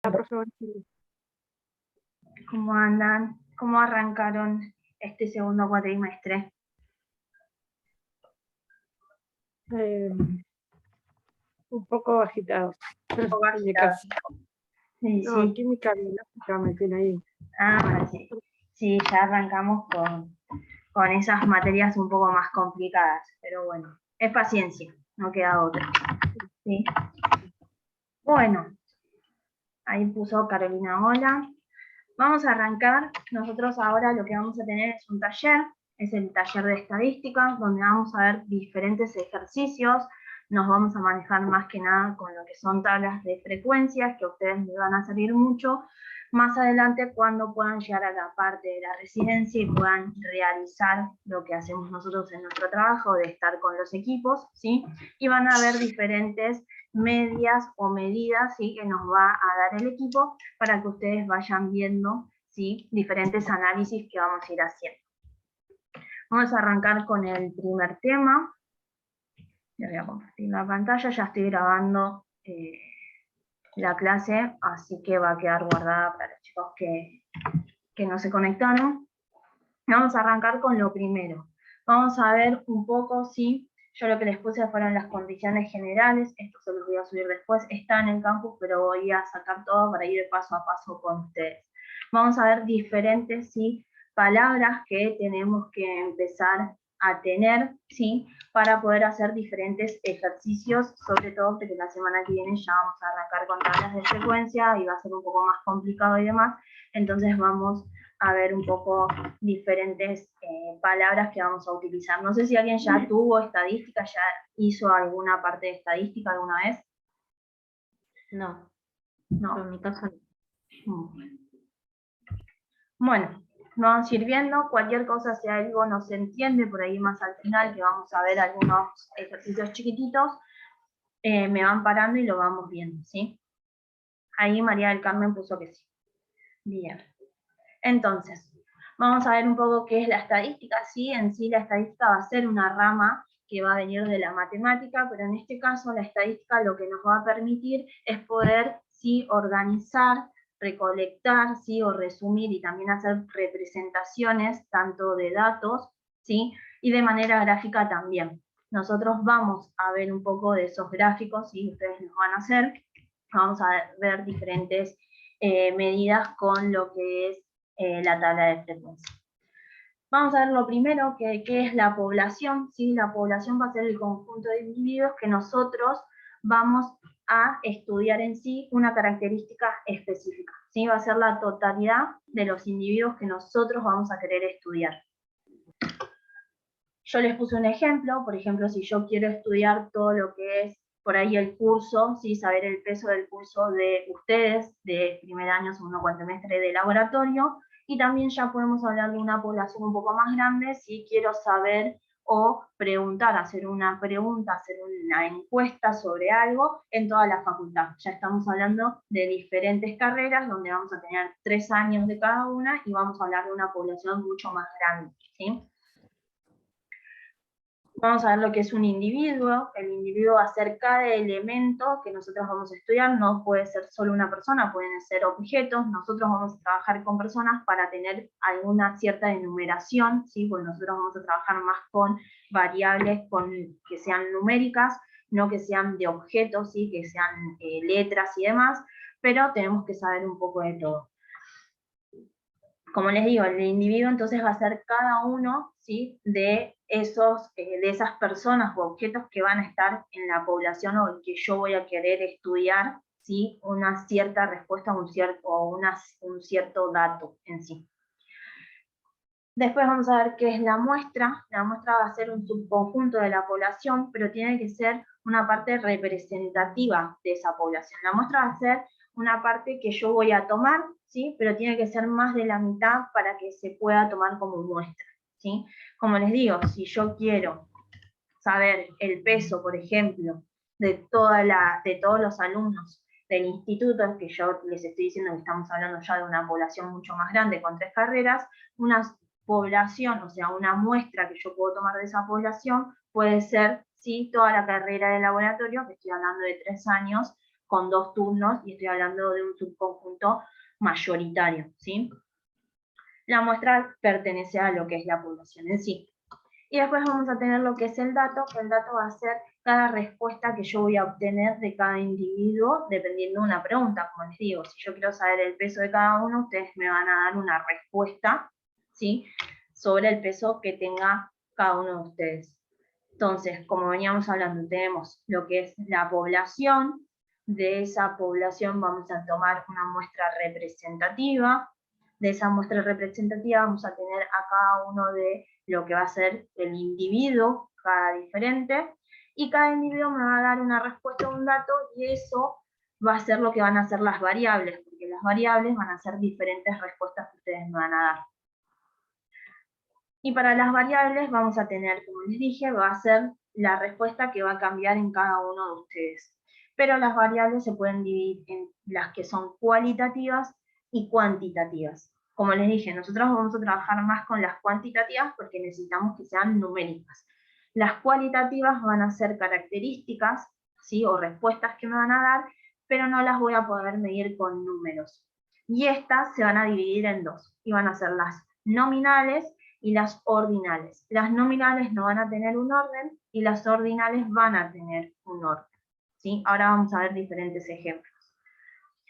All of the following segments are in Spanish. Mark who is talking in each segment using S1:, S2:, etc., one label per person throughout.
S1: Por favor.
S2: ¿Cómo andan? ¿Cómo arrancaron este segundo cuatrimestre?
S1: Un poco agitados.
S2: Un poco
S1: En mi caso.
S2: Sí,
S1: No,
S2: sí.
S1: química biológica me tiene ahí.
S2: Ah, sí. Sí, ya arrancamos con esas materias un poco más complicadas, pero bueno, es paciencia, no queda otra. ¿Sí? Bueno, ahí puso Carolina hola. Vamos a arrancar. Nosotros ahora lo que vamos a tener es un taller, es el taller de estadística, donde vamos a ver diferentes ejercicios. Nos vamos a manejar más que nada con lo que son tablas de frecuencias, que a ustedes les van a servir mucho más adelante cuando puedan llegar a la parte de la residencia y puedan realizar lo que hacemos nosotros en nuestro trabajo, de estar con los equipos, ¿sí? Y van a ver diferentes medias o medidas, ¿sí?, que nos va a dar el equipo para que ustedes vayan viendo, ¿sí?, diferentes análisis que vamos a ir haciendo. Vamos a arrancar con el primer tema. Le voy a compartir la pantalla, ya estoy grabando la clase, así que va a quedar guardada para los chicos que no se conectaron. Vamos a arrancar con lo primero. Vamos a ver un poco, ¿sí? Yo lo que les puse fueron las condiciones generales, esto se los voy a subir después, está en el campus, pero voy a sacar todo para ir paso a paso con ustedes. Vamos a ver diferentes, ¿sí?, palabras que tenemos que empezar a tener, ¿sí?, para poder hacer diferentes ejercicios, sobre todo porque la semana que viene ya vamos a arrancar con tablas de frecuencia y va a ser un poco más complicado y demás, entonces vamos a ver un poco diferentes palabras que vamos a utilizar. No sé si alguien ya tuvo estadística, ya hizo alguna parte de estadística alguna vez.
S3: No, en mi caso no.
S2: Bueno, vamos a ir viendo, cualquier cosa, si algo no se entiende, por ahí más al final, que vamos a ver algunos ejercicios chiquititos, me van parando y lo vamos viendo, ¿sí? Ahí María del Carmen puso que sí. Bien. Entonces, vamos a ver un poco qué es la estadística. Sí, en sí la estadística va a ser una rama que va a venir de la matemática, pero en este caso la estadística lo que nos va a permitir es poder, sí, organizar, recolectar, sí, o resumir y también hacer representaciones tanto de datos, sí, y de manera gráfica también. Nosotros vamos a ver un poco de esos gráficos, sí, ustedes los van a hacer. Vamos a ver diferentes medidas con lo que es la tabla de frecuencia. Vamos a ver lo primero, que es la población. ¿Sí? La población va a ser el conjunto de individuos que nosotros vamos a estudiar en sí una característica específica. ¿Sí? Va a ser la totalidad de los individuos que nosotros vamos a querer estudiar. Yo les puse un ejemplo, por ejemplo, si yo quiero estudiar todo lo que es por ahí el curso, ¿sí? Saber el peso del curso de ustedes, de primer año, segundo cuatrimestre de laboratorio, y también ya podemos hablar de una población un poco más grande si quiero saber o preguntar, hacer una pregunta, hacer una encuesta sobre algo en toda la facultad. Ya estamos hablando de diferentes carreras donde vamos a tener 3 años de cada una y vamos a hablar de una población mucho más grande, ¿sí? Vamos a ver lo que es un individuo. El individuo va a ser cada elemento que nosotros vamos a estudiar, no puede ser solo una persona, pueden ser objetos. Nosotros vamos a trabajar con personas para tener alguna cierta enumeración, ¿sí? Porque nosotros vamos a trabajar más con variables que sean numéricas, no que sean de objetos, ¿sí? Que sean letras y demás, pero tenemos que saber un poco de todo. Como les digo, el individuo entonces va a ser cada uno, ¿sí?, de esas personas o objetos que van a estar en la población o que yo voy a querer estudiar, ¿sí?, una cierta respuesta un cierto dato en sí. Después vamos a ver qué es la muestra. La muestra va a ser un subconjunto de la población, pero tiene que ser una parte representativa de esa población. La muestra va a ser una parte que yo voy a tomar, ¿sí?, pero tiene que ser más de la mitad para que se pueda tomar como muestra, ¿sí? Como les digo, si yo quiero saber el peso, por ejemplo, de todos los alumnos del instituto, que yo les estoy diciendo que estamos hablando ya de una población mucho más grande con 3 carreras, una población, o sea, una muestra que yo puedo tomar de esa población puede ser, sí, toda la carrera de laboratorio, que estoy hablando de 3 años, con 2 turnos, y estoy hablando de un subconjunto mayoritario, ¿sí? La muestra pertenece a lo que es la población en sí. Y después vamos a tener lo que es el dato, que el dato va a ser cada respuesta que yo voy a obtener de cada individuo, dependiendo de una pregunta. Como les digo, si yo quiero saber el peso de cada uno, ustedes me van a dar una respuesta, ¿sí?, sobre el peso que tenga cada uno de ustedes. Entonces, como veníamos hablando, tenemos lo que es la población. De esa población vamos a tomar una muestra representativa. De esa muestra representativa vamos a tener a cada uno de lo que va a ser el individuo, cada diferente, y cada individuo me va a dar una respuesta a un dato, y eso va a ser lo que van a ser las variables, porque las variables van a ser diferentes respuestas que ustedes me van a dar. Y para las variables vamos a tener, como les dije, va a ser la respuesta que va a cambiar en cada uno de ustedes. Pero las variables se pueden dividir en las que son cualitativas y cuantitativas. Como les dije, nosotros vamos a trabajar más con las cuantitativas porque necesitamos que sean numéricas. Las cualitativas van a ser características, ¿sí?, o respuestas que me van a dar, pero no las voy a poder medir con números. Y estas se van a dividir en dos, y van a ser las nominales y las ordinales. Las nominales no van a tener un orden y las ordinales van a tener un orden, ¿sí? Ahora vamos a ver diferentes ejemplos.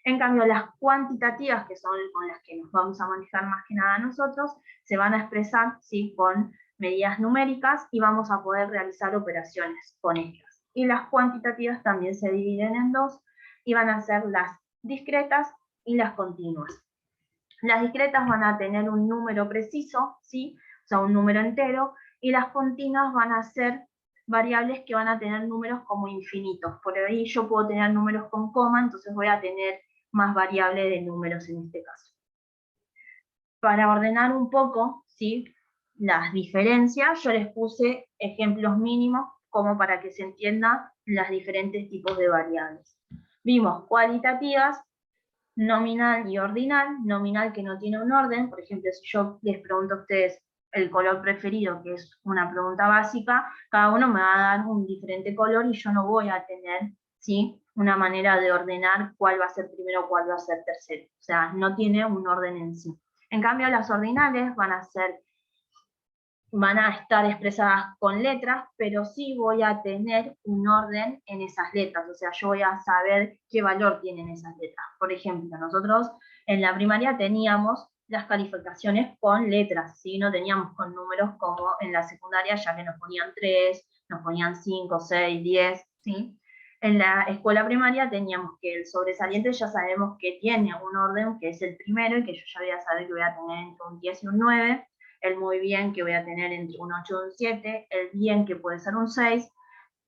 S2: En cambio, las cuantitativas, que son con las que nos vamos a manejar más que nada nosotros, se van a expresar, ¿sí?, con medidas numéricas, y vamos a poder realizar operaciones con ellas. Y las cuantitativas también se dividen en dos, y van a ser las discretas y las continuas. Las discretas van a tener un número preciso, ¿sí?, o sea, un número entero, y las continuas van a ser variables que van a tener números como infinitos. Por ahí yo puedo tener números con coma, entonces voy a tener más variable de números en este caso. Para ordenar un poco, ¿sí?, las diferencias, yo les puse ejemplos mínimos como para que se entiendan los diferentes tipos de variables. Vimos cualitativas, nominal y ordinal. Nominal, que no tiene un orden. Por ejemplo, si yo les pregunto a ustedes el color preferido, que es una pregunta básica, cada uno me va a dar un diferente color y yo no voy a tener, ¿sí?, una manera de ordenar cuál va a ser primero, cuál va a ser tercero. O sea, no tiene un orden en sí. En cambio, las ordinales van a estar expresadas con letras, pero sí voy a tener un orden en esas letras. O sea, yo voy a saber qué valor tienen esas letras. Por ejemplo, nosotros en la primaria teníamos las calificaciones con letras, ¿sí? No teníamos con números como en la secundaria, ya que nos ponían 3, nos ponían 5, 6, 10, ¿sí? En la escuela primaria teníamos que el sobresaliente ya sabemos que tiene un orden, que es el primero, y que yo ya voy a saber que voy a tener entre un 10 y un 9, el muy bien, que voy a tener entre un 8 y un 7, el bien, que puede ser un 6,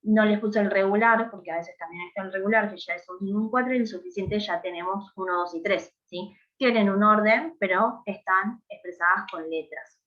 S2: no les puse el regular, porque a veces también está el regular, que ya es un 4, y el suficiente ya tenemos 1, 2 y 3, ¿sí? Tienen un orden, pero están expresadas con letras.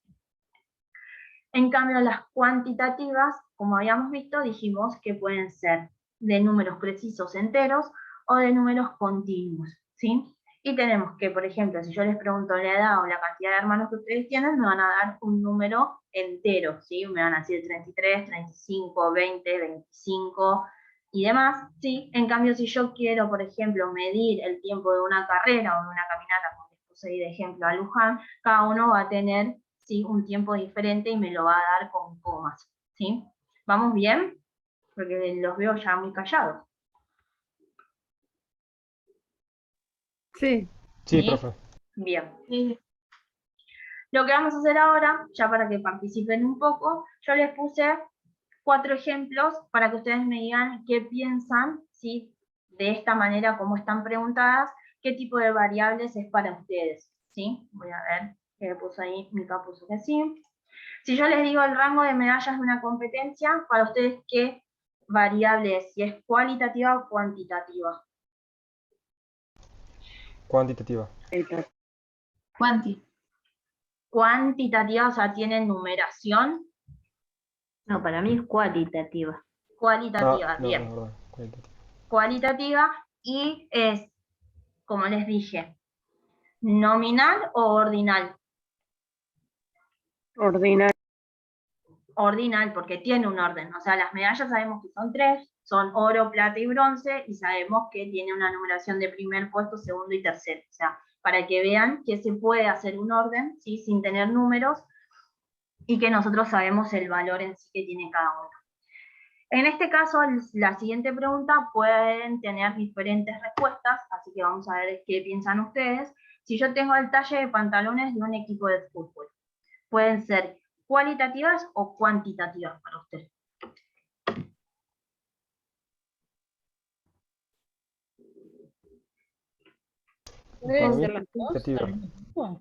S2: En cambio, las cuantitativas, como habíamos visto, dijimos que pueden ser de números precisos enteros o de números continuos, ¿sí? Y tenemos que, por ejemplo, si yo les pregunto la edad o la cantidad de hermanos que ustedes tienen, me van a dar un número entero, ¿sí? Me van a decir 33, 35, 20, 25 y demás, ¿sí? En cambio, si yo quiero, por ejemplo, medir el tiempo de una carrera o de una caminata, como les puse ahí de ejemplo a Luján, cada uno va a tener, ¿sí?, un tiempo diferente y me lo va a dar con comas, ¿sí? ¿Vamos bien? Porque los veo ya muy callados.
S1: Sí.
S4: Sí, profe.
S2: Bien. Lo que vamos a hacer ahora, ya para que participen un poco, yo les puse 4 ejemplos para que ustedes me digan qué piensan, ¿sí?, de esta manera como están preguntadas, qué tipo de variables es para ustedes, ¿sí? Voy a ver qué puso ahí, Mica puso que sí. Si yo les digo el rango de medallas de una competencia, para ustedes, ¿qué variable es? Si es cualitativa o cuantitativa.
S4: Cuantitativa.
S2: Cuantitativa, o sea, tiene numeración.
S3: No, para mí es cualitativa.
S2: Cualitativa,
S4: no,
S2: bien.
S4: es verdad, cualitativa.
S2: Cualitativa, y es, como les dije, nominal o ordinal.
S1: Ordinario.
S2: ordinal porque tiene un orden. O sea, las medallas sabemos que son 3, son oro, plata y bronce, y sabemos que tiene una numeración de primer puesto, segundo y tercero. O sea, para que vean que se puede hacer un orden, ¿sí? Sin tener números, y que nosotros sabemos el valor en sí que tiene cada uno. En este caso, la siguiente pregunta pueden tener diferentes respuestas, así que vamos a ver qué piensan ustedes. Si yo tengo el talle de pantalones de un equipo de fútbol, pueden ser cualitativas o cuantitativas para usted.
S5: ¿Pueden
S4: Para mí
S5: ser las dos
S4: cuantitativa.
S5: al mismo tiempo?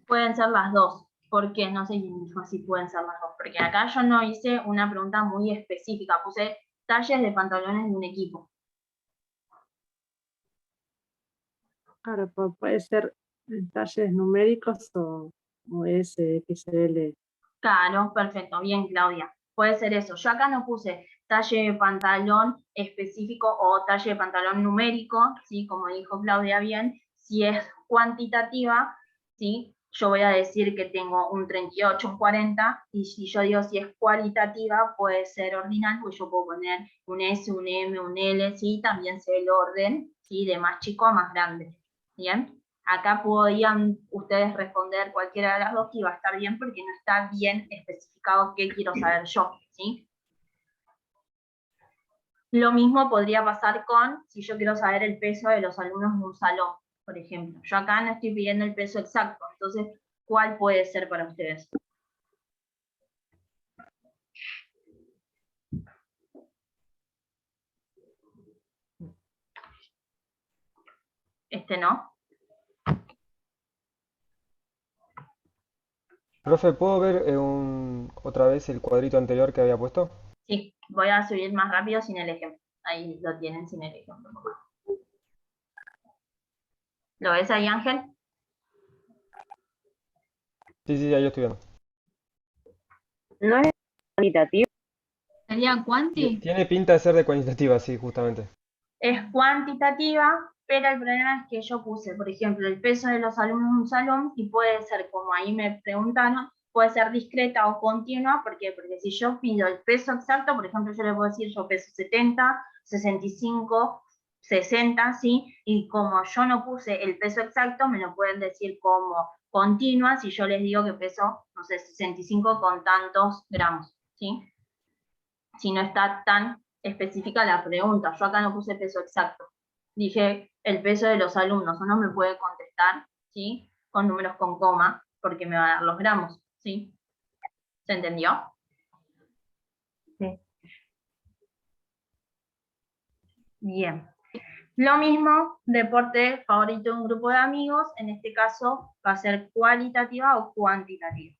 S2: Pueden ser las dos. ¿Por qué? No sé quién dijo así pueden ser las dos. Porque acá yo no hice una pregunta muy específica. Puse talles de pantalones de un equipo.
S1: Claro, puede ser talles numéricos o S, XL.
S2: Claro, perfecto. Bien, Claudia. Puede ser eso. Yo acá no puse talle de pantalón específico o talle de pantalón numérico, ¿sí? Como dijo Claudia bien. Si es cuantitativa, ¿sí? Yo voy a decir que tengo un 38, un 40, y si yo digo si es cualitativa, puede ser ordinal, pues yo puedo poner un S, un M, un L, ¿sí? También sé el orden, ¿sí? De más chico a más grande. ¿Bien? Acá podían ustedes responder cualquiera de las dos que iba a estar bien porque no está bien especificado qué quiero saber yo, ¿sí? Lo mismo podría pasar con si yo quiero saber el peso de los alumnos de un salón, por ejemplo. Yo acá no estoy pidiendo el peso exacto, entonces, ¿cuál puede ser para ustedes? Este no.
S4: Profe, ¿puedo ver otra vez el cuadrito anterior que había puesto?
S2: Sí, voy a subir más rápido sin el ejemplo. Ahí lo tienen sin el ejemplo. ¿Lo ves ahí, Ángel?
S4: Sí, sí, ahí lo estoy viendo.
S3: ¿No es cuantitativo?
S5: ¿Sería cuanti?
S4: Tiene pinta de ser de cuantitativa, sí, justamente.
S2: Es cuantitativa, pero el problema es que yo puse, por ejemplo, el peso de los alumnos en un salón y puede ser, como ahí me preguntaron, puede ser discreta o continua. ¿Por qué? Porque si yo pido el peso exacto, por ejemplo, yo le puedo decir yo peso 70, 65, 60, ¿sí? Y como yo no puse el peso exacto, me lo pueden decir como continua si yo les digo que peso, no sé, 65 con tantos gramos, ¿sí? Si no está tan específica la pregunta. Yo acá no puse peso exacto. Dije el peso de los alumnos. Uno me puede contestar, ¿sí? Con números con coma, porque me va a dar los gramos, ¿sí? ¿Se entendió?
S3: Sí.
S2: Bien. Lo mismo, deporte favorito de un grupo de amigos, en este caso va a ser cualitativa o cuantitativa.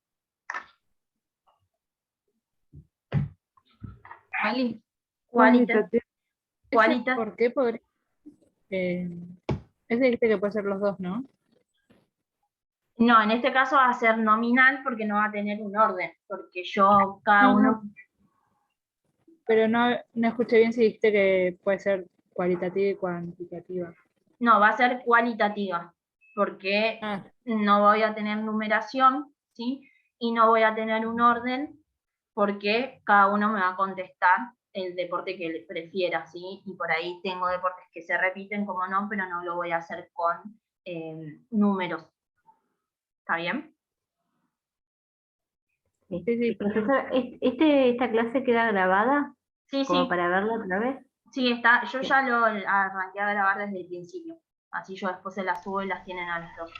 S5: Ali,
S2: Cualitativa.
S1: Cuantitativa.
S5: ¿por qué podría? Ese dijiste que puede ser los dos, ¿no?
S2: No, en este caso va a ser nominal porque no va a tener un orden, porque yo cada
S5: No,
S2: uno...
S5: no, pero no escuché bien si dijiste que puede ser cualitativa y cuantitativa.
S2: No, va a ser cualitativa, porque
S5: Ah,
S2: no voy a tener numeración, ¿sí? Y no voy a tener un orden, porque cada uno me va a contestar el deporte que le prefiera, ¿sí? Y por ahí tengo deportes que se repiten, como no, pero no lo voy a hacer con números. ¿Está bien?
S3: Sí.
S5: sí, sí.
S3: Profesor, ¿esta clase queda grabada
S2: Sí,
S3: como
S2: sí,
S3: para verla otra vez?
S2: sí, está. Yo ya lo arranqué a grabar desde el principio. Así yo después se las subo y las tienen a las dos.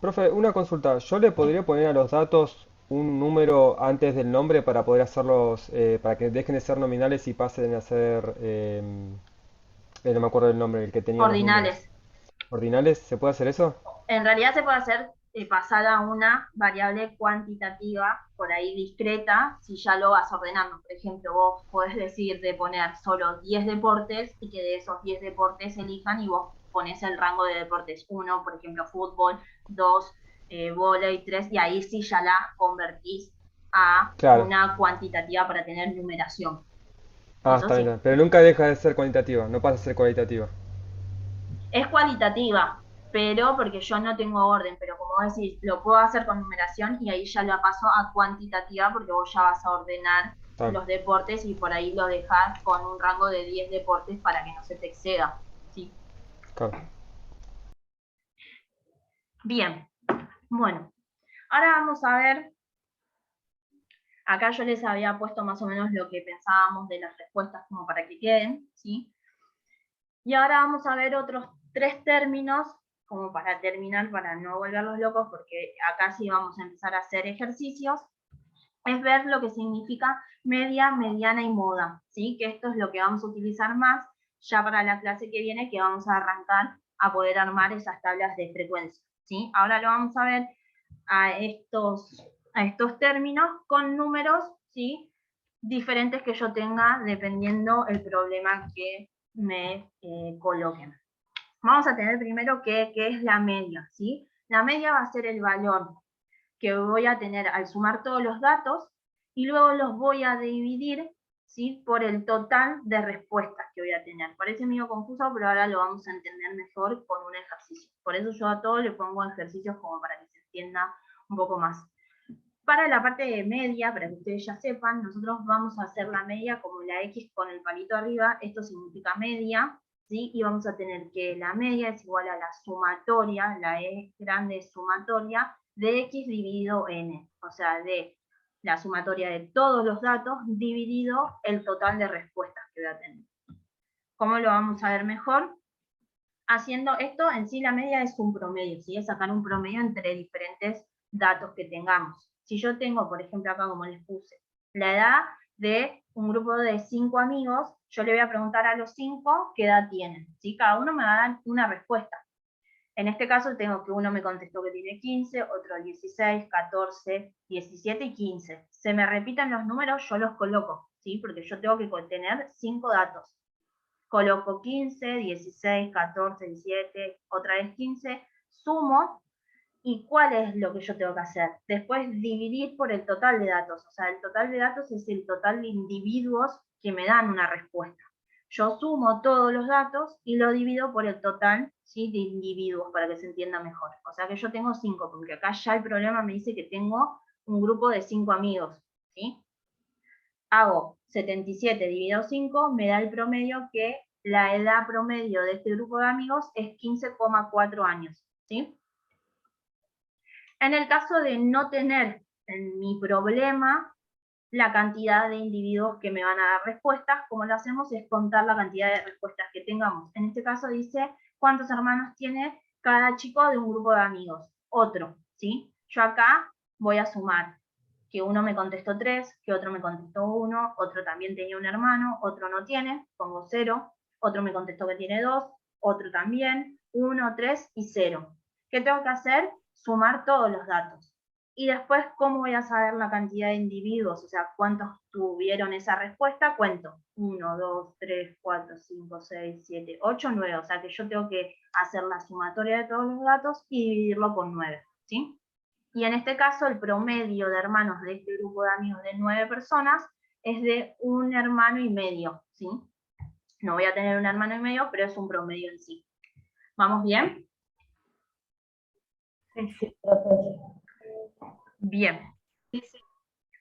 S4: Profe, una consulta. ¿Yo le podría poner a los datos un número antes del nombre para poder hacerlos, para que dejen de ser nominales y pasen a ser, no me acuerdo del nombre, el que tenía los números?
S2: Ordinales.
S4: ¿Ordinales? ¿Se puede hacer eso?
S2: En realidad se puede hacer pasar a una variable cuantitativa, por ahí discreta, si ya lo vas ordenando. Por ejemplo, vos podés decir de poner solo 10 deportes y que de esos 10 deportes elijan y vos pones el rango de deportes. 1, por ejemplo, fútbol; 2, vóley; 3, y ahí sí ya la convertís a
S4: Claro.
S2: una cuantitativa para tener numeración.
S4: Ah,
S2: Eso
S4: está bien,
S2: sí.
S4: está bien. Pero nunca deja de ser cuantitativa, no pasa a ser cualitativa.
S2: Es cualitativa, pero porque yo no tengo orden, pero como vos decís, lo puedo hacer con numeración y ahí ya la paso a cuantitativa porque vos ya vas a ordenar los deportes y por ahí lo dejas con un rango de 10 deportes para que no se te exceda, ¿sí?
S4: Claro.
S2: Bien, bueno, ahora vamos a ver, acá yo les había puesto más o menos lo que pensábamos de las respuestas como para que queden, ¿sí? Y ahora vamos a ver otros 3 términos, como para terminar, para no volverlos locos, porque acá sí vamos a empezar a hacer ejercicios, es ver lo que significa media, mediana y moda, ¿sí? Que esto es lo que vamos a utilizar más ya para la clase que viene, que vamos a arrancar a poder armar esas tablas de frecuencia, ¿sí? Ahora lo vamos a ver a estos términos con números, ¿sí? Diferentes que yo tenga dependiendo el problema que me coloquen. Vamos a tener primero que es la media, ¿sí? La media va a ser el valor que voy a tener al sumar todos los datos y luego los voy a dividir, ¿sí? Por el total de respuestas que voy a tener. Parece medio confuso, pero ahora lo vamos a entender mejor con un ejercicio. Por eso yo a todos le pongo ejercicios como para que se entienda un poco más. Para la parte de media, para que ustedes ya sepan, nosotros vamos a hacer la media como la X con el palito arriba, esto significa media, ¿sí? Y vamos a tener que la media es igual a la sumatoria, la E grande sumatoria, de X dividido N, o sea, de la sumatoria de todos los datos dividido el total de respuestas que voy a tener. ¿Cómo lo vamos a ver mejor? Haciendo esto, en sí la media es un promedio, ¿sí? Es sacar un promedio entre diferentes datos que tengamos. Si yo tengo, por ejemplo, acá como les puse, la edad de un grupo de 5 amigos, yo le voy a preguntar a los 5 qué edad tienen, ¿sí? Cada uno me va a dar una respuesta. En este caso tengo que uno me contestó que tiene 15, otro 16, 14, 17 y 15. Se me repiten los números, yo los coloco, ¿sí? Porque yo tengo que contener 5 datos. Coloco 15, 16, 14, 17, otra vez 15, sumo, ¿y cuál es lo que yo tengo que hacer? Después dividir por el total de datos, o sea, el total de datos es el total de individuos que me dan una respuesta. Yo sumo todos los datos y lo divido por el total, ¿sí? De individuos, para que se entienda mejor. O sea que yo tengo 5, porque acá ya el problema me dice que tengo un grupo de 5 amigos, ¿sí? Hago 77 dividido 5, me da el promedio que la edad promedio de este grupo de amigos es 15,4 años, ¿sí? En el caso de no tener en mi problema la cantidad de individuos que me van a dar respuestas, como lo hacemos es contar la cantidad de respuestas que tengamos. En este caso dice cuántos hermanos tiene cada chico de un grupo de amigos. Otro, ¿sí? Yo acá voy a sumar que uno me contestó 3, que otro me contestó 1, otro también tenía un hermano, otro no tiene, pongo 0, otro me contestó que tiene 2, otro también, 1, 3 y 0. ¿Qué tengo que hacer? Sumar todos los datos. Y después, ¿cómo voy a saber la cantidad de individuos? O sea, ¿cuántos tuvieron esa respuesta? Cuento. 1, 2, 3, 4, 5, 6, 7, 8, 9. O sea que yo tengo que hacer la sumatoria de todos los datos y dividirlo por 9. ¿Sí? Y en este caso, el promedio de hermanos de este grupo de amigos de 9 personas es de 1 hermano y medio. ¿Sí? No voy a tener 1 hermano y medio, pero es un promedio en sí. ¿Vamos bien?
S3: Sí.
S2: Bien.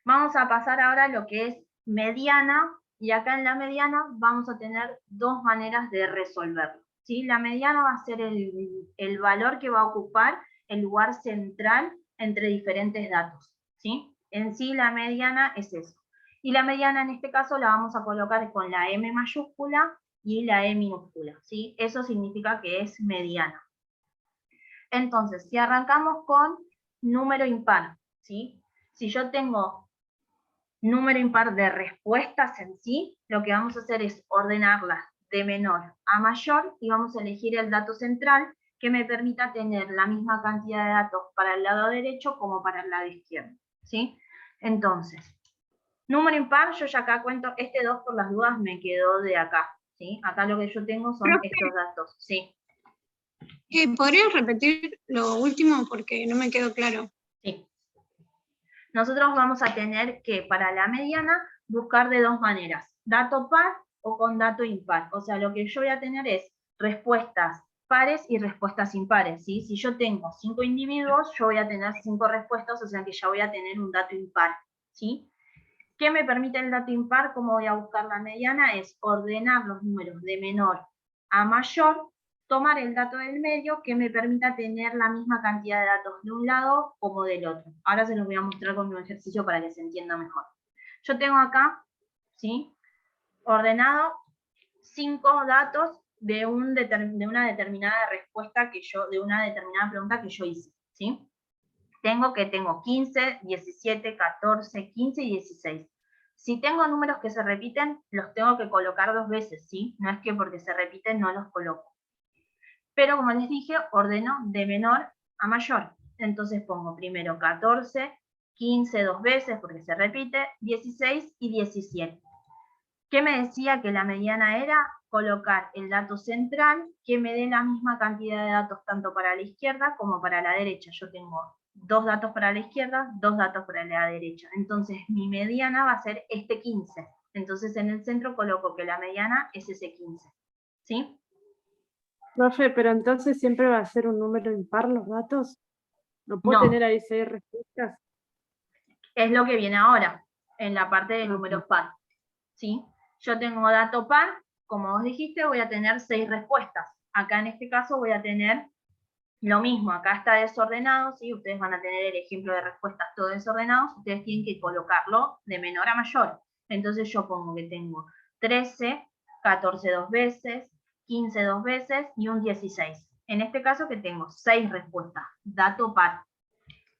S2: Vamos a pasar ahora a lo que es mediana, y acá en la mediana vamos a tener 2 maneras de resolverlo, ¿sí? La mediana va a ser el valor que va a ocupar el lugar central entre diferentes datos, ¿sí? En sí la mediana es eso. Y la mediana en este caso la vamos a colocar con la M mayúscula y la E minúscula, ¿sí? Eso significa que es mediana. Entonces, si arrancamos con número impar, ¿sí? Si yo tengo número impar de respuestas en sí, lo que vamos a hacer es ordenarlas de menor a mayor y vamos a elegir el dato central que me permita tener la misma cantidad de datos para el lado derecho como para el lado izquierdo, ¿sí? Entonces, número impar, yo ya acá cuento, este 2 por las dudas me quedó de acá, ¿sí? Acá lo que yo tengo son estos datos, ¿sí?
S6: ¿Podrías repetir lo último porque no me quedó claro?
S2: Sí. Nosotros vamos a tener que, para la mediana, buscar de 2 maneras, dato par o con dato impar. O sea, lo que yo voy a tener es respuestas pares y respuestas impares, ¿sí? Si yo tengo 5 individuos, yo voy a tener 5 respuestas, o sea que ya voy a tener un dato impar, ¿sí? ¿Qué me permite el dato impar? ¿Cómo voy a buscar la mediana? Es ordenar los números de menor a mayor, tomar el dato del medio que me permita tener la misma cantidad de datos de un lado como del otro. Ahora se los voy a mostrar con un ejercicio para que se entienda mejor. Yo tengo acá, ¿sí?, ordenado 5 datos de una determinada respuesta de una determinada pregunta que yo hice, ¿sí? Tengo 15, 17, 14, 15 y 16. Si tengo números que se repiten, los tengo que colocar 2 veces, ¿sí? No es que porque se repiten no los coloco. Pero como les dije, ordeno de menor a mayor. Entonces pongo primero 14, 15 2 veces porque se repite, 16 y 17. ¿Qué me decía que la mediana era? Colocar el dato central que me dé la misma cantidad de datos tanto para la izquierda como para la derecha. Yo tengo 2 datos para la izquierda, 2 datos para la derecha. Entonces mi mediana va a ser este 15. Entonces en el centro coloco que la mediana es ese 15. ¿Sí?
S1: Profe, pero entonces siempre va a ser un número impar los datos. ¿No puedo tener ahí 6 respuestas?
S2: Es lo que viene ahora, en la parte de números par. ¿Sí? Yo tengo dato par, como vos dijiste, voy a tener 6 respuestas. Acá en este caso voy a tener lo mismo, acá está desordenado, ¿sí? Ustedes van a tener el ejemplo de respuestas todo desordenados, ustedes tienen que colocarlo de menor a mayor. Entonces yo pongo que tengo 13, 14 2 veces, 15 2 veces y un 16. En este caso que tengo 6 respuestas, dato par.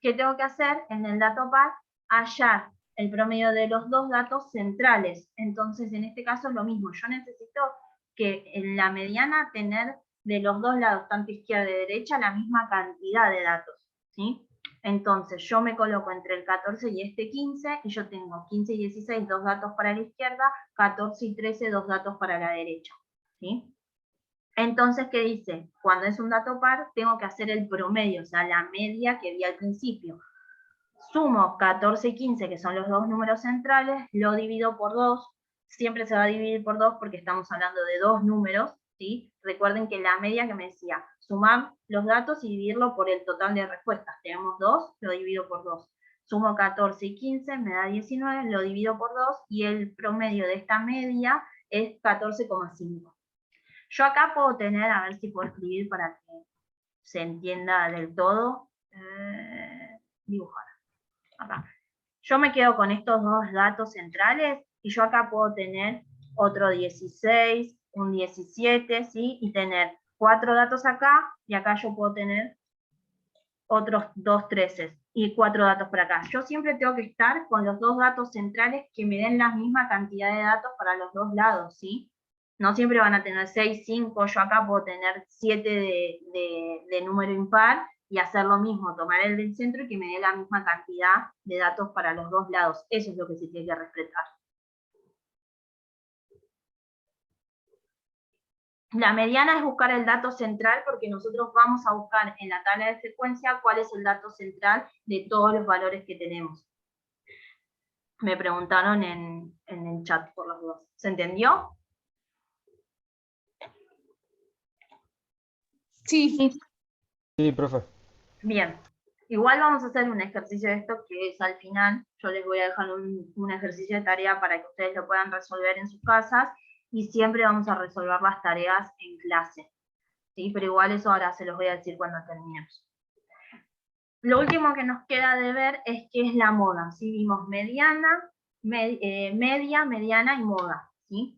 S2: ¿Qué tengo que hacer? En el dato par, hallar el promedio de los 2 datos centrales. Entonces, en este caso es lo mismo. Yo necesito que en la mediana tener de los 2 lados, tanto izquierda y derecha, la misma cantidad de datos, ¿sí? Entonces, yo me coloco entre el 14 y este 15, y yo tengo 15 y 16, 2 datos para la izquierda, 14 y 13, 2 datos para la derecha, ¿sí? Entonces, ¿qué dice? Cuando es un dato par, tengo que hacer el promedio, o sea, la media que vi al principio. Sumo 14 y 15, que son los 2 números centrales, lo divido por 2. Siempre se va a dividir por 2 porque estamos hablando de 2 números, ¿sí? Recuerden que la media que me decía, sumar los datos y dividirlo por el total de respuestas. Tenemos 2, lo divido por 2. Sumo 14 y 15, me da 19, lo divido por 2, y el promedio de esta media es 14,5. Yo acá puedo tener, a ver si puedo escribir para que se entienda del todo, dibujar. Acá. Yo me quedo con estos 2 datos centrales, y yo acá puedo tener otro 16, un 17, ¿sí? Y tener 4 datos acá, y acá yo puedo tener otros 2 13 y 4 datos por acá. Yo siempre tengo que estar con los 2 datos centrales que me den la misma cantidad de datos para los 2 lados, ¿sí? No siempre van a tener 6, 5, yo acá puedo tener 7 de número impar, y hacer lo mismo, tomar el del centro y que me dé la misma cantidad de datos para los 2 lados. Eso es lo que se tiene que respetar. La mediana es buscar el dato central, porque nosotros vamos a buscar en la tabla de secuencia cuál es el dato central de todos los valores que tenemos. Me preguntaron en el chat por las dudas. ¿Se entendió?
S6: Sí.
S4: Sí, profe.
S2: Bien. Igual vamos a hacer un ejercicio de esto que es al final. Yo les voy a dejar un ejercicio de tarea para que ustedes lo puedan resolver en sus casas, y siempre vamos a resolver las tareas en clase, ¿sí? Pero igual eso ahora se los voy a decir cuando terminemos. Lo último que nos queda de ver es qué es la moda, ¿sí? Vimos mediana, media, mediana y moda, ¿sí?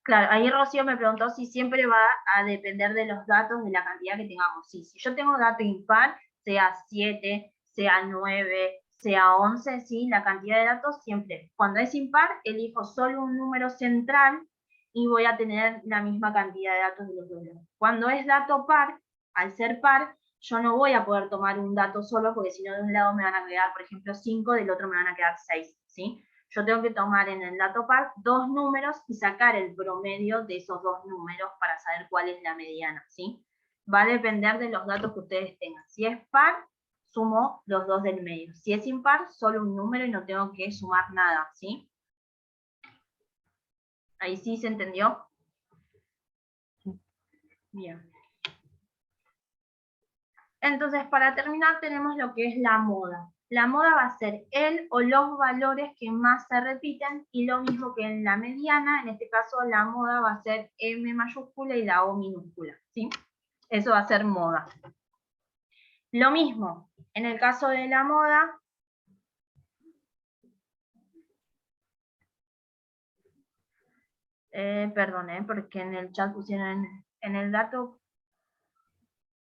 S2: Claro, ahí Rocío me preguntó si siempre va a depender de los datos, de la cantidad que tengamos. Sí, si yo tengo dato impar, sea 7, sea 9, sea 11, ¿sí? La cantidad de datos siempre. Cuando es impar, elijo solo un número central y voy a tener la misma cantidad de datos de los dos lados. Cuando es dato par, al ser par, yo no voy a poder tomar un dato solo, porque si no de un lado me van a quedar, por ejemplo, 5, del otro me van a quedar 6, ¿sí? Yo tengo que tomar en el dato par 2 números y sacar el promedio de esos 2 números para saber cuál es la mediana, ¿sí? Va a depender de los datos que ustedes tengan. Si es par, sumo los 2 del medio. Si es impar, solo un número y no tengo que sumar nada, ¿sí? Ahí sí se entendió. Bien. Entonces, para terminar, tenemos lo que es la moda. La moda va a ser el o los valores que más se repiten, y lo mismo que en la mediana, en este caso la moda va a ser M mayúscula y la O minúscula, ¿sí? Eso va a ser moda. Lo mismo, en el caso de la moda, perdón, porque en el chat pusieron en el dato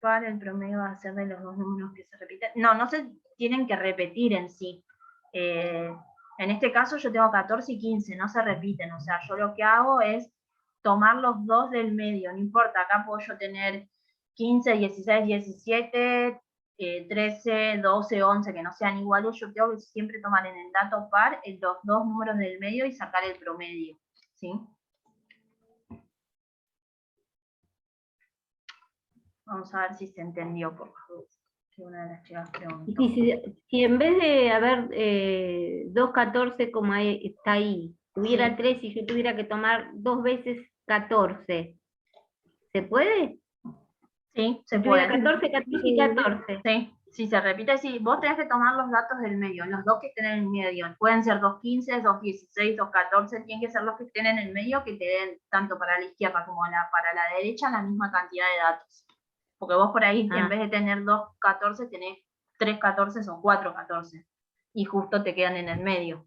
S2: par el promedio va a ser de los dos números que se repiten. No, no se tienen que repetir en sí. En este caso yo tengo 14 y 15, no se repiten. O sea, yo lo que hago es tomar los dos del medio, no importa, acá puedo yo tener 15, 16, 17, 13, 12, 11, que no sean iguales. Yo tengo que siempre tomar en el dato par los dos números del medio y sacar el promedio, ¿sí? Vamos a ver si se entendió, por favor. Si una de las chicas preguntó.
S3: Si en vez de haber 2,14 como está ahí, tuviera
S2: Sí.
S3: 3 y yo tuviera que tomar 2 veces 14, ¿se puede?
S2: Sí, se
S3: Si tuviera
S2: puede.
S3: 14, 14 y 14.
S2: Sí, si se repite, sí. Vos tenés que tomar los datos del medio, los dos que estén en el medio. Pueden ser 2,15, 2,16, 2,14, tienen que ser los que estén en el medio, que te den tanto para la izquierda como para la derecha la misma cantidad de datos. Porque vos por ahí, en vez de tener 2,14, tenés 3,14 o 4,14. Y justo te quedan en el medio.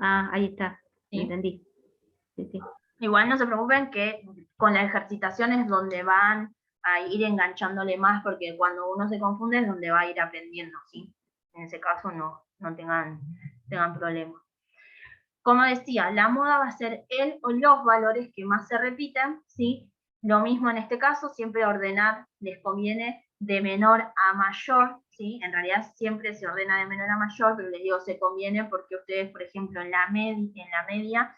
S3: Ah, ahí está,
S2: ¿Sí?
S3: entendí. Sí, sí.
S2: Igual no se preocupen que con las ejercitaciones donde van a ir enganchándole más, porque cuando uno se confunde es donde va a ir aprendiendo, ¿sí? En ese caso no tengan problema. Como decía, la moda va a ser el o los valores que más se repiten, ¿sí? Lo mismo en este caso, siempre ordenar les conviene de menor a mayor, ¿sí? En realidad siempre se ordena de menor a mayor, pero les digo se conviene porque ustedes, por ejemplo, en la media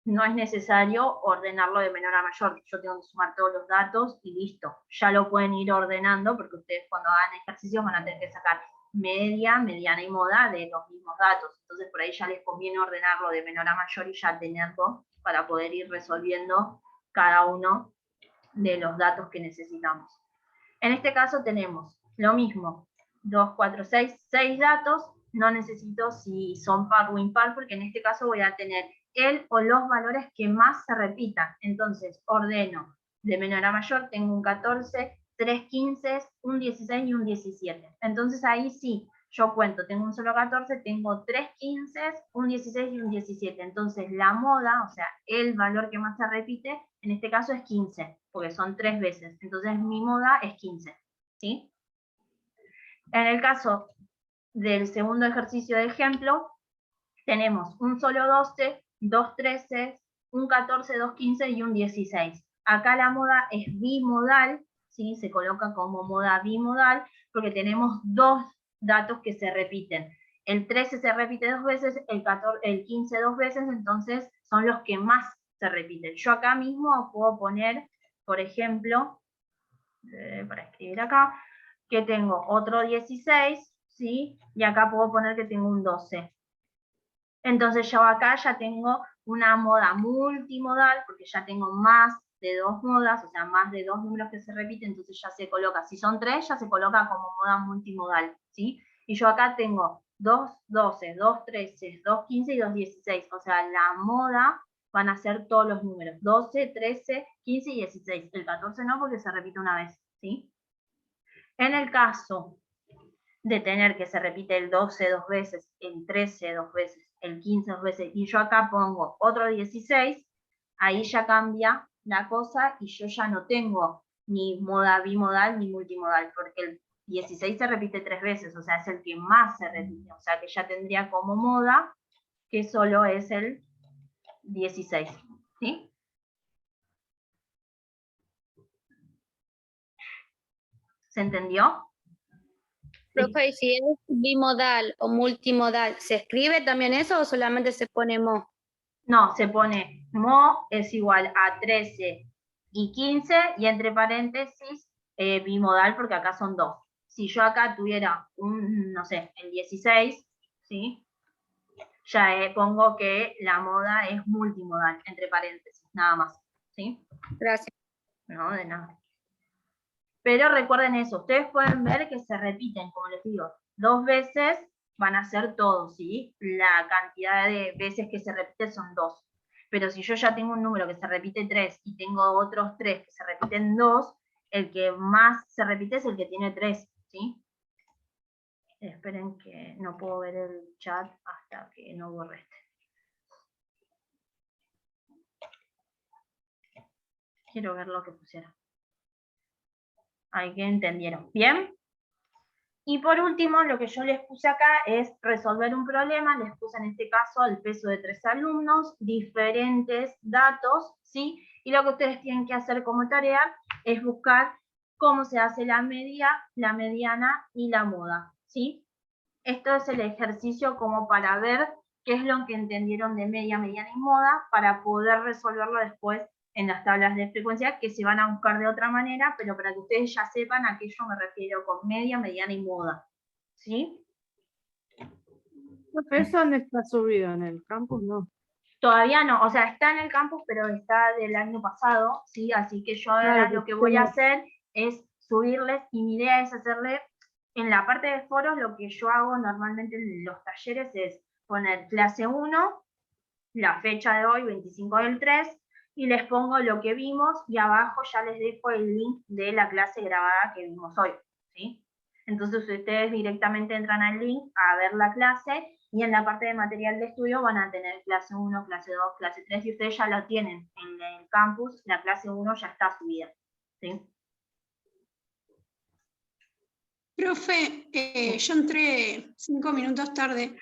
S2: no es necesario ordenarlo de menor a mayor. Yo tengo que sumar todos los datos y listo. Ya lo pueden ir ordenando porque ustedes cuando hagan ejercicios van a tener que sacar media, mediana y moda de los mismos datos. Entonces por ahí ya les conviene ordenarlo de menor a mayor y ya tenerlo para poder ir resolviendo cada uno de los datos que necesitamos. En este caso tenemos lo mismo, 2, 4, 6 datos. No necesito si son par o impar, porque en este caso voy a tener el o los valores que más se repitan. Entonces ordeno de menor a mayor, tengo un 14, 3 15, un 16 y un 17. Entonces ahí sí, yo cuento, tengo un solo 14, tengo 3 15, un 16 y un 17. Entonces la moda, o sea, el valor que más se repite, en este caso es 15, porque son 3 veces. Entonces mi moda es 15, ¿sí? En el caso del segundo ejercicio de ejemplo, tenemos un solo 12, 2 13, un 14, 2 15 y un 16. Acá la moda es bimodal, ¿sí? Se coloca como moda bimodal porque tenemos dos datos que se repiten. El 13 se repite 2 veces, el 15 2 veces, entonces son los que más se repiten. Yo acá mismo puedo poner, por ejemplo, para escribir acá, que tengo otro 16, ¿sí? Y acá puedo poner que tengo un 12. Entonces yo acá ya tengo una moda multimodal, porque ya tengo más de 2 modas, o sea, más de 2 números que se repiten, entonces ya se coloca, si son 3, ya se coloca como moda multimodal, ¿sí? Y yo acá tengo 2 12, 2 13, 2 15 y 2 16, o sea, la moda van a ser todos los números, 12, 13, 15 y 16. El 14 no, porque se repite una vez, ¿sí? En el caso de tener que se repite el 12 2 veces, el 13 2 veces, el 15 2 veces, y yo acá pongo otro 16, ahí ya cambia la cosa y yo ya no tengo ni moda bimodal ni multimodal, porque el 16 se repite 3 veces, o sea, es el que más se repite, o sea que ya tendría como moda que solo es el 16, ¿sí? ¿Se entendió?
S7: Profe, ¿y si es bimodal o multimodal, ¿se escribe también eso o solamente se pone mo?
S2: No, se pone mo es igual a 13 y 15 y entre paréntesis bimodal porque acá son 2. Si yo acá tuviera un, no sé, el 16, ¿sí? ya pongo que la moda es multimodal, entre paréntesis, nada más. ¿Sí?
S7: Gracias.
S2: No, de nada. Pero recuerden eso, ustedes pueden ver que se repiten, como les digo, 2 veces van a ser todos, ¿sí? La cantidad de veces que se repite son 2. Pero si yo ya tengo un número que se repite 3 y tengo otros 3 que se repiten 2, el que más se repite es el que tiene 3, ¿sí? Esperen que no puedo ver el chat hasta que no borre este. Quiero ver lo que pusieron. Ahí que entendieron. ¿Bien? Y por último, lo que yo les puse acá es resolver un problema. Les puse en este caso el peso de 3 alumnos, diferentes datos, ¿sí? Y lo que ustedes tienen que hacer como tarea es buscar cómo se hace la media, la mediana y la moda, ¿sí? Esto es el ejercicio como para ver qué es lo que entendieron de media, mediana y moda para poder resolverlo después en las tablas de frecuencia que se van a buscar de otra manera, pero para que ustedes ya sepan a qué yo me refiero con media, mediana y moda. ¿Sí?
S1: ¿Eso dónde está subido? ¿En el campus? No.
S2: Todavía no, o sea, está en el campus, pero está del año pasado, ¿sí? Así que yo ahora
S1: Claro,
S2: lo que voy a hacer es subirles, y mi idea es hacerle, en la parte de foros, lo que yo hago normalmente en los talleres es poner clase 1, la fecha de hoy, 25 del 3, y les pongo lo que vimos, y abajo ya les dejo el link de la clase grabada que vimos hoy, ¿sí? Entonces ustedes directamente entran al link a ver la clase, y en la parte de material de estudio van a tener clase 1, clase 2, clase 3, y ustedes ya lo tienen en el campus, la clase 1 ya está subida, ¿sí?
S6: Profe, yo entré 5 minutos tarde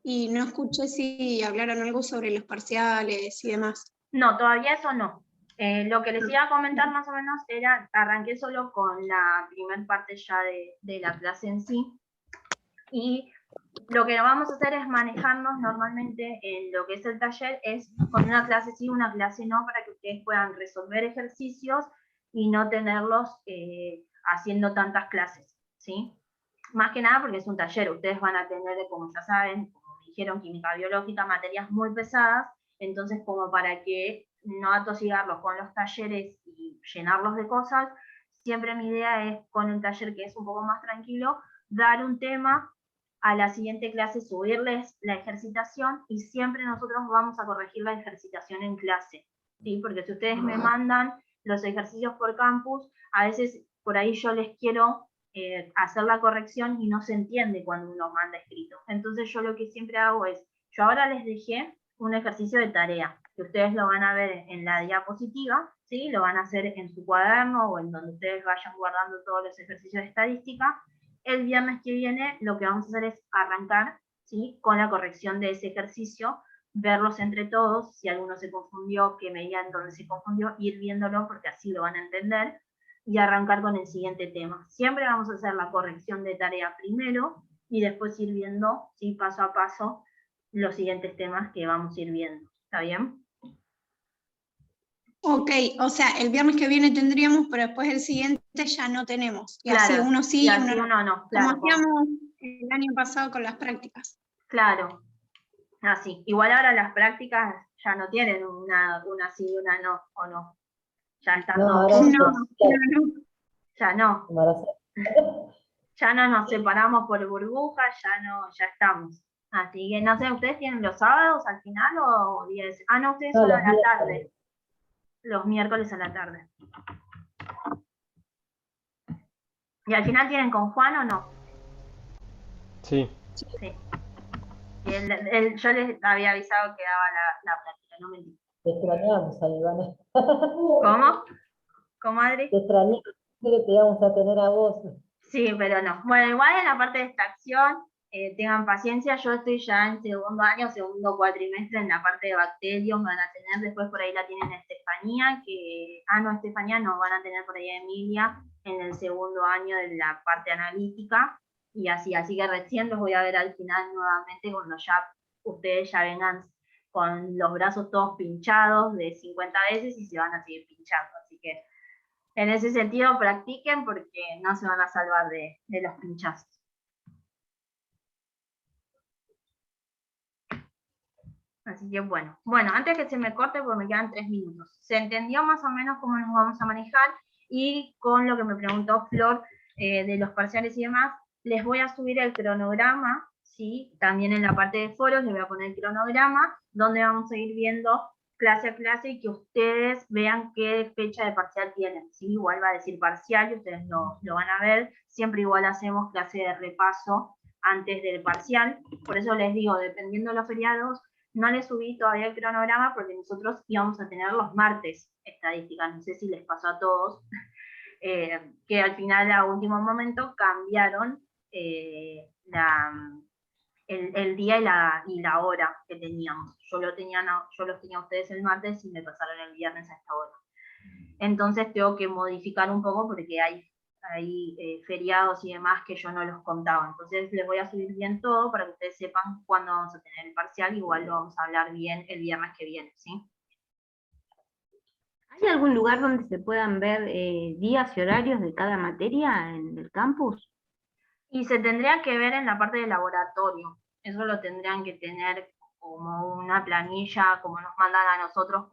S6: y no escuché si hablaron algo sobre los parciales y demás.
S2: No, todavía eso no. Lo que les iba a comentar más o menos era, arranqué solo con la primera parte ya de la clase en sí, y lo que vamos a hacer es manejarnos normalmente en lo que es el taller, es con una clase sí, una clase no, para que ustedes puedan resolver ejercicios y no tenerlos haciendo tantas clases, ¿sí? Más que nada porque es un taller, ustedes van a tener, como ya saben, como me dijeron, química biológica, materias muy pesadas, entonces como para que no atosigarlos con los talleres y llenarlos de cosas, siempre mi idea es con un taller que es un poco más tranquilo, dar un tema, a la siguiente clase subirles la ejercitación, y siempre nosotros vamos a corregir la ejercitación en clase, ¿sí? Porque si ustedes me mandan los ejercicios por campus, a veces por ahí yo les quiero hacer la corrección y no se entiende cuando uno manda escrito. Entonces yo lo que siempre hago es, yo ahora les dejé un ejercicio de tarea, que ustedes lo van a ver en la diapositiva, ¿sí? Lo van a hacer en su cuaderno o en donde ustedes vayan guardando todos los ejercicios de estadística. El viernes que viene lo que vamos a hacer es arrancar, ¿sí? Con la corrección de ese ejercicio, verlos entre todos, si alguno se confundió, que me digan dónde se confundió, ir viéndolo porque así lo van a entender, y arrancar con el siguiente tema. Siempre vamos a hacer la corrección de tarea primero y después ir viendo, ¿sí? Paso a paso los siguientes temas que vamos a ir viendo. ¿Está bien?
S6: Ok, o sea, el viernes que viene tendríamos, pero después el siguiente ya no tenemos. Y
S2: claro,
S6: así uno sí
S2: y
S6: y
S2: así
S6: uno
S2: uno no. Claro,
S6: como hacíamos el año pasado con las prácticas.
S2: Claro, así. Igual ahora las prácticas ya no tienen una sí y una no, ¿o no? Ya están todos juntos. Ya no. Ya no nos separamos por burbujas, ya estamos. Así que no sé, ¿ustedes tienen los sábados al final o días? Ah, no, ustedes son a la tarde. Los miércoles a la tarde. ¿Y al final tienen con Juan o no?
S4: Sí.
S2: Sí. Y yo les había avisado que daba la práctica, no mentí.
S8: Te extrañamos, Ivana.
S2: ¿Cómo? ¿Cómo, Adri?
S8: Te extrañamos, que te íbamos a tener a vos.
S2: Sí, pero no. Bueno, igual en la parte de extracción, tengan paciencia, yo estoy ya en segundo año, segundo cuatrimestre en la parte de bacterios, van a tener, después por ahí la tienen Estefanía, Estefanía no, van a tener por ahí a Emilia en el segundo año de la parte analítica, y así que recién los voy a ver al final nuevamente cuando ya ustedes ya vengan con los brazos todos pinchados de 50 veces y se van a seguir pinchando, así que en ese sentido practiquen porque no se van a salvar de los pinchazos. Así que bueno, antes que se me corte, porque me quedan 3 minutos. ¿Se entendió más o menos cómo nos vamos a manejar? Y con lo que me preguntó Flor de los parciales y demás, les voy a subir el cronograma, ¿sí? También en la parte de foros les voy a poner el cronograma, donde vamos a ir viendo clase a clase y que ustedes vean qué fecha de parcial tienen, ¿sí? Igual va a decir parcial y ustedes lo van a ver. Siempre igual hacemos clase de repaso antes del parcial. Por eso les digo, dependiendo de los feriados, no les subí todavía el cronograma porque nosotros íbamos a tener los martes estadísticas. No sé si les pasó a todos, que al final, a último momento, cambiaron el día y la hora que teníamos. Yo los tenía a ustedes el martes y me pasaron el viernes a esta hora. Entonces tengo que modificar un poco porque hay feriados y demás que yo no los contaba. Entonces les voy a subir bien todo para que ustedes sepan cuándo vamos a tener el parcial. Igual lo vamos a hablar bien el viernes que viene, ¿sí?
S3: ¿Hay algún lugar donde se puedan ver días y horarios de cada materia en el campus?
S2: Y se tendría que ver en la parte de laboratorio. Eso lo tendrían que tener como una planilla, como nos mandan a nosotros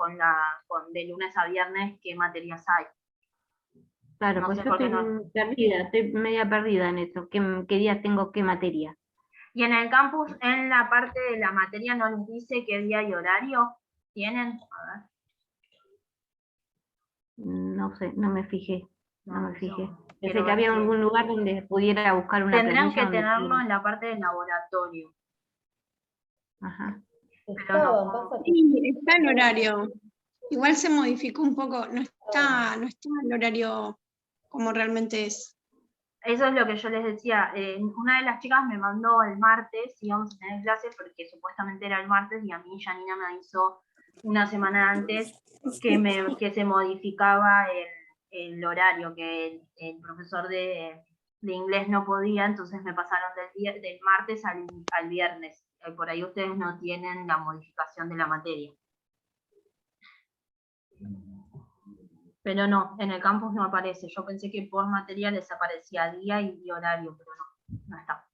S2: de lunes a viernes, qué materias hay.
S3: Claro,
S2: No
S3: pues
S2: sé
S3: yo
S2: por qué
S3: estoy
S2: no.
S3: perdida, estoy media perdida en eso. ¿Qué días tengo qué materia?
S2: Y en el campus, en la parte de la materia, ¿no les dice qué día y horario tienen? A ver.
S3: No sé, no me fijé. No me fijé. Pensé
S2: quiero
S3: que había
S2: ver si-
S3: algún lugar donde pudiera buscar una
S2: Tendrán
S3: planilla
S2: que
S3: donde
S2: tenerlo
S3: pudiera-
S2: en la parte del laboratorio.
S3: Ajá.
S2: Pero no.
S8: Pasa que
S6: Sí, está el horario. Igual se modificó un poco, no está el horario como realmente es.
S2: Eso es lo que yo les decía. Una de las chicas me mandó el martes, íbamos a tener clases porque supuestamente era el martes, y a mí Janina me avisó una semana antes que se modificaba el horario, que el profesor de inglés no podía, entonces me pasaron del martes al viernes. Por ahí ustedes no tienen la modificación de la materia. Pero no, en el campus no aparece. Yo pensé que por materia les aparecía día y horario, pero no está.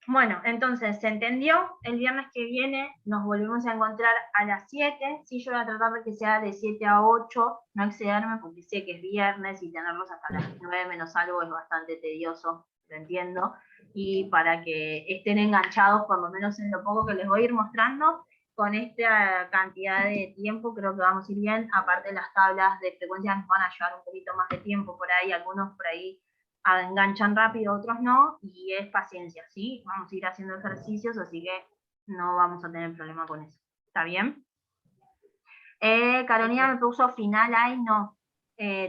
S2: Bueno, entonces, ¿se entendió? El viernes que viene nos volvemos a encontrar a las 7. Sí, yo voy a tratar de que sea de 7 a 8, no excederme porque sé que es viernes y tenerlos hasta las 9 menos algo es bastante tedioso, lo entiendo. Y para que estén enganchados, por lo menos en lo poco que les voy a ir mostrando, con esta cantidad de tiempo creo que vamos a ir bien. Aparte, las tablas de frecuencia nos van a llevar un poquito más de tiempo por ahí, algunos por ahí enganchan rápido, otros no, y es paciencia, ¿sí? Vamos a ir haciendo ejercicios, así que no vamos a tener problema con eso. ¿Está bien? Carolina me puso final, ahí no.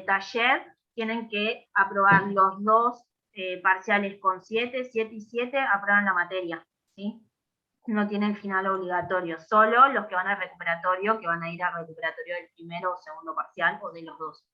S2: Taller, tienen que aprobar los dos parciales con 7, 7 y 7, aprueban la materia, ¿sí? No tienen final obligatorio, solo los que van al recuperatorio, que van a ir al recuperatorio del primero o segundo parcial, o de los dos.